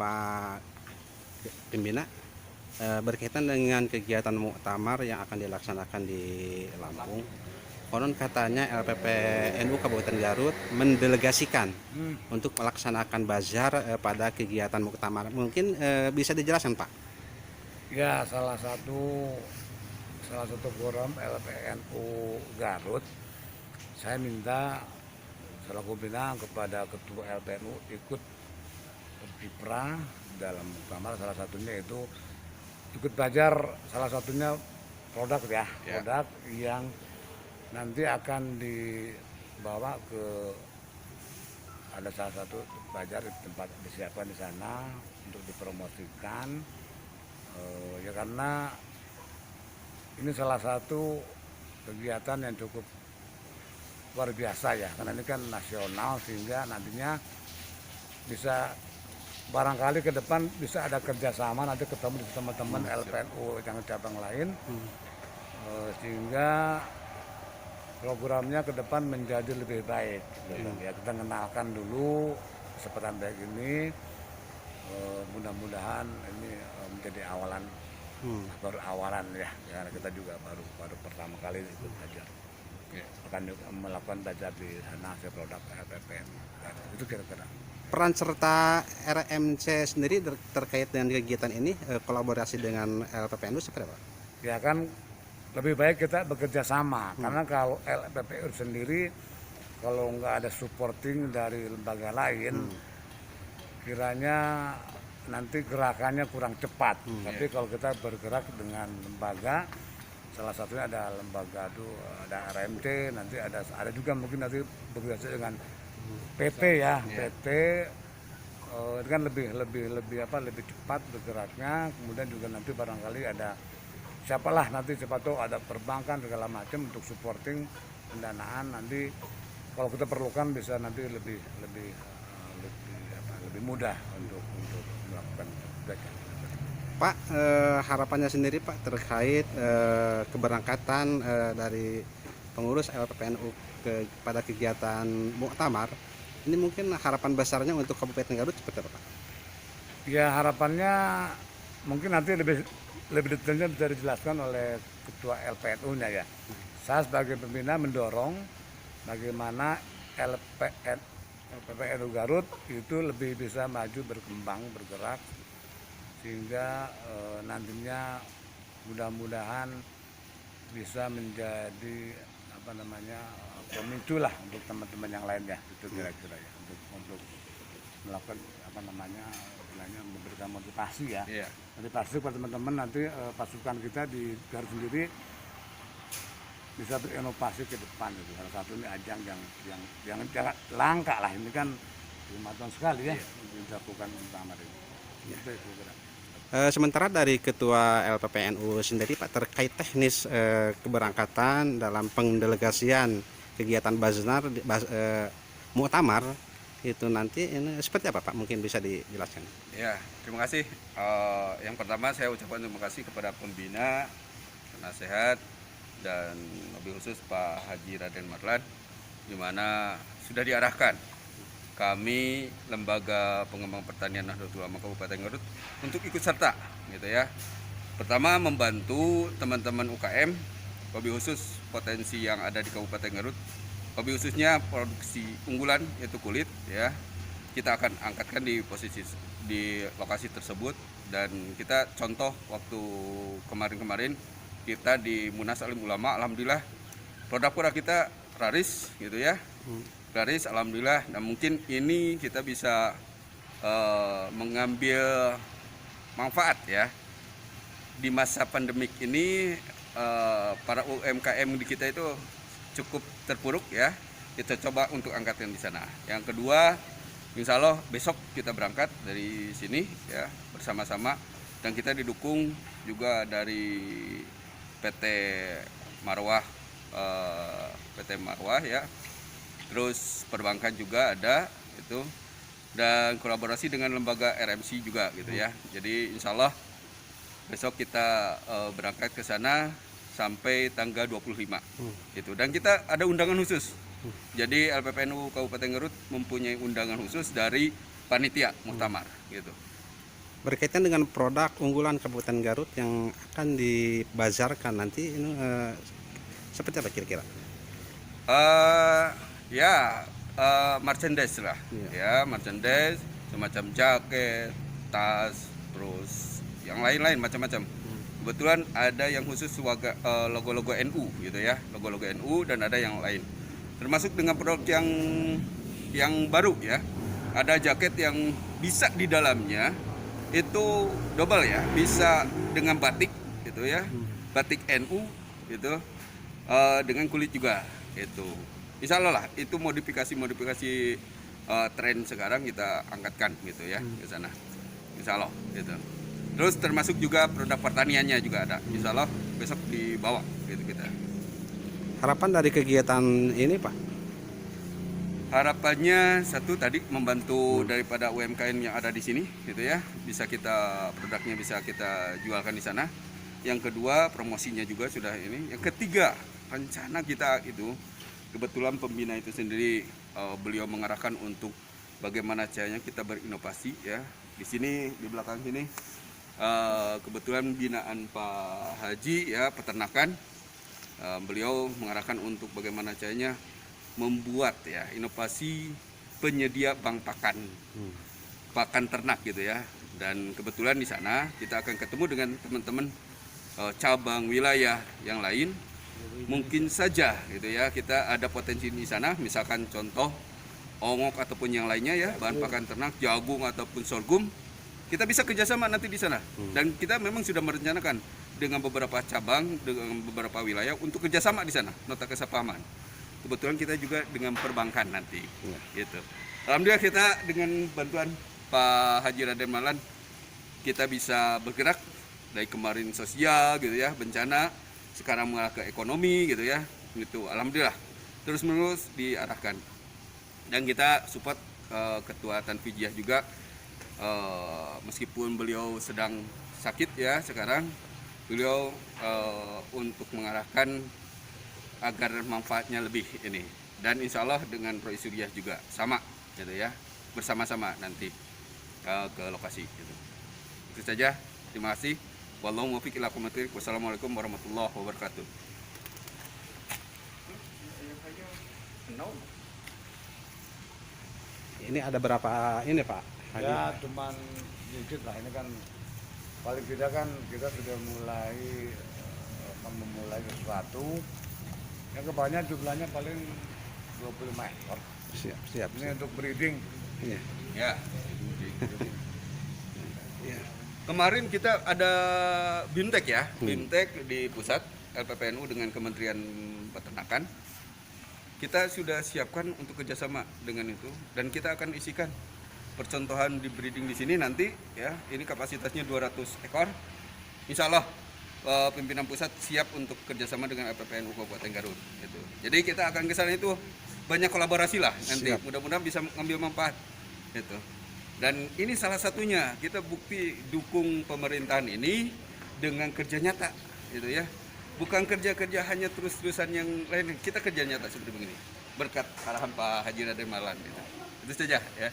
Pak Pembina berkaitan dengan kegiatan muktamar yang akan dilaksanakan di Lampung. Konon katanya LPPNU Kabupaten Garut mendelegasikan untuk melaksanakan bazar pada kegiatan muktamar. Mungkin bisa dijelaskan, Pak? Ya, salah satu forum LPNU Garut, saya minta selaku pimpinan kepada ketua LPNU ikut berkiprah dalam muktamar, salah satunya itu ikut belajar, salah satunya produk produk yang nanti akan dibawa ke, ada salah satu belajar di tempat disiapkan di sana untuk dipromosikan. Ya karena ini salah satu kegiatan yang cukup luar biasa ya, karena ini kan nasional, sehingga nantinya bisa barangkali ke depan bisa ada kerjasama, nanti ketemu di teman-teman LPNU yang cabang lain, sehingga programnya ke depan menjadi lebih baik. Ya, kita kenalkan dulu kesempatan baik ini, mudah-mudahan ini menjadi awalan, baru awalan ya, karena kita juga baru pertama kali ikut belajar. Akan melakukan belajar di sana hasil produk LPPN. Itu kira-kira. Peran serta RMC sendiri terkait dengan kegiatan ini, kolaborasi dengan LPPNU seperti apa? Ya kan lebih baik kita bekerja sama, karena kalau LPPNU sendiri kalau nggak ada supporting dari lembaga lain, kiranya nanti gerakannya kurang cepat. Tapi kalau kita bergerak dengan lembaga, salah satunya ada lembaga ada RMC, nanti ada juga mungkin nanti bekerja dengan PT ya, PT itu kan lebih cepat bergeraknya. Kemudian juga nanti barangkali ada siapa tahu ada perbankan segala macam untuk supporting pendanaan, nanti kalau kita perlukan bisa nanti lebih mudah untuk melakukan belajar. Pak, harapannya sendiri Pak terkait keberangkatan dari pengurus LPPNU pada kegiatan muktamar, ini mungkin harapan besarnya untuk Kabupaten Garut seperti apa, Pak? Ya, harapannya mungkin nanti lebih detailnya bisa dijelaskan oleh ketua LPNU-nya ya. Saya sebagai pembina mendorong bagaimana LPPNU Garut itu lebih bisa maju, berkembang, bergerak, sehingga nantinya mudah-mudahan bisa menjadi pemicu lah untuk teman-teman yang lainnya, itu kira-kira ya, untuk melakukan memberikan motivasi ya. Motivasi kepada teman-teman, nanti pasukan kita di Garut sendiri bisa berinovasi ke depan gitu. Salah satu ini ajang yang jangan langka lah, ini kan 5 tahun sekali ya dilakukan muktamar ini. Itu kira-kira. Sementara dari Ketua LPPNU sendiri Pak, terkait teknis keberangkatan dalam pendelegasian kegiatan muktamar itu nanti ini seperti apa Pak? Mungkin bisa dijelaskan. Ya, terima kasih. Yang pertama saya ucapkan terima kasih kepada pembina, penasehat, dan lebih khusus Pak Haji Raden Marlan, di mana sudah diarahkan kami Lembaga Pengembang Pertanian Nahdlatul Ulama Kabupaten Garut untuk ikut serta gitu ya. Pertama, membantu teman-teman UKM, lebih khusus potensi yang ada di Kabupaten Garut, lebih khususnya produksi unggulan yaitu kulit ya. Kita akan angkatkan di lokasi tersebut, dan kita contoh waktu kemarin kita di Munas Alim Ulama, alhamdulillah produk-produk kita laris gitu ya. Laris alhamdulillah. Dan mungkin ini kita bisa mengambil manfaat ya di masa pandemik ini. Para UMKM di kita itu cukup terpuruk ya, kita coba untuk angkatkan di sana. Yang kedua, insya Allah besok kita berangkat dari sini ya bersama-sama, dan kita didukung juga dari PT Marwah ya. Terus perbankan juga ada itu, dan kolaborasi dengan lembaga RMC juga gitu ya. Jadi insya Allah besok kita berangkat ke sana sampai tanggal 25 gitu. Dan kita ada undangan khusus. Jadi LPPNU Kabupaten Garut mempunyai undangan khusus dari panitia muktamar gitu. Berkaitan dengan produk unggulan Kabupaten Garut yang akan dibazarkan nanti ini seperti apa kira-kira? Eh ya merchandise lah, Iya. ya merchandise semacam jaket, tas, terus yang lain-lain macam-macam. Kebetulan ada yang khusus logo-logo NU gitu ya, logo-logo NU dan ada yang lain. Termasuk dengan produk yang baru ya. Ada jaket yang bisa di dalamnya itu double ya, bisa dengan batik gitu ya, batik NU gitu, dengan kulit juga itu. Insya Allah lah itu modifikasi tren sekarang kita angkatkan gitu ya ke sana, Insya Allah gitu. Terus termasuk juga produk pertaniannya juga ada, Insya Allah besok dibawa gitu kita. Harapan dari kegiatan ini Pak? Harapannya satu tadi membantu daripada UMKM yang ada di sini gitu ya, produknya bisa kita jualkan di sana. Yang kedua promosinya juga sudah ini. Yang ketiga rencana kita itu kebetulan pembina itu sendiri beliau mengarahkan untuk bagaimana caranya kita berinovasi ya. Di sini di belakang sini kebetulan binaan Pak Haji ya peternakan, beliau mengarahkan untuk bagaimana caranya membuat ya inovasi penyedia bank pakan ternak gitu ya. Dan kebetulan di sana kita akan ketemu dengan teman-teman cabang wilayah yang lain. Mungkin saja gitu ya kita ada potensi di sana, misalkan contoh ongok ataupun yang lainnya ya, bahan pakan ternak, jagung ataupun sorghum. Kita bisa kerjasama nanti di sana. Dan kita memang sudah merencanakan dengan beberapa cabang, dengan beberapa wilayah untuk kerjasama di sana, nota kesepahaman. Kebetulan kita juga dengan perbankan nanti, gitu. Alhamdulillah kita dengan bantuan Pak Haji Raden Marlan kita bisa bergerak dari kemarin sosial gitu ya, bencana, sekarang mengarah ke ekonomi gitu ya, gitu. Alhamdulillah terus menerus diarahkan dan kita support Ketua Tanfijiah juga, meskipun beliau sedang sakit ya sekarang, beliau untuk mengarahkan agar manfaatnya lebih ini, dan insya Allah dengan Roy Suriah juga sama gitu ya, bersama-sama nanti ke lokasi gitu. Itu saja, terima kasih. Wallahu muwaffiq ila aqwamit thoriq. Wassalamualaikum warahmatullahi wabarakatuh. Ini ada berapa ini Pak Haji? Ya cuman sedikit lah, ini kan paling tidak kan kita sudah memulai sesuatu yang kebanyakan jumlahnya paling 25 ekor. Siap. Ini untuk breeding. Iya. Ya. Kemarin kita ada BIMTEK ya, BIMTEK di pusat LPPNU dengan Kementerian Peternakan. Kita sudah siapkan untuk kerjasama dengan itu, dan kita akan isikan percontohan di breeding di sini nanti ya. Ini kapasitasnya 200 ekor. Insya Allah pimpinan pusat siap untuk kerjasama dengan LPPNU Kabupaten Garut. Gitu. Jadi kita akan ke sana itu banyak kolaborasi lah nanti. Siap. Mudah-mudahan bisa mengambil manfaat. Gitu. Dan ini salah satunya kita bukti dukung pemerintahan ini dengan kerja nyata, gitu ya. Bukan kerja-kerja hanya terus-terusan yang lain. Kita kerja nyata seperti begini berkat arahan Pak Haji Raden Marlan. Gitu. Itu saja ya.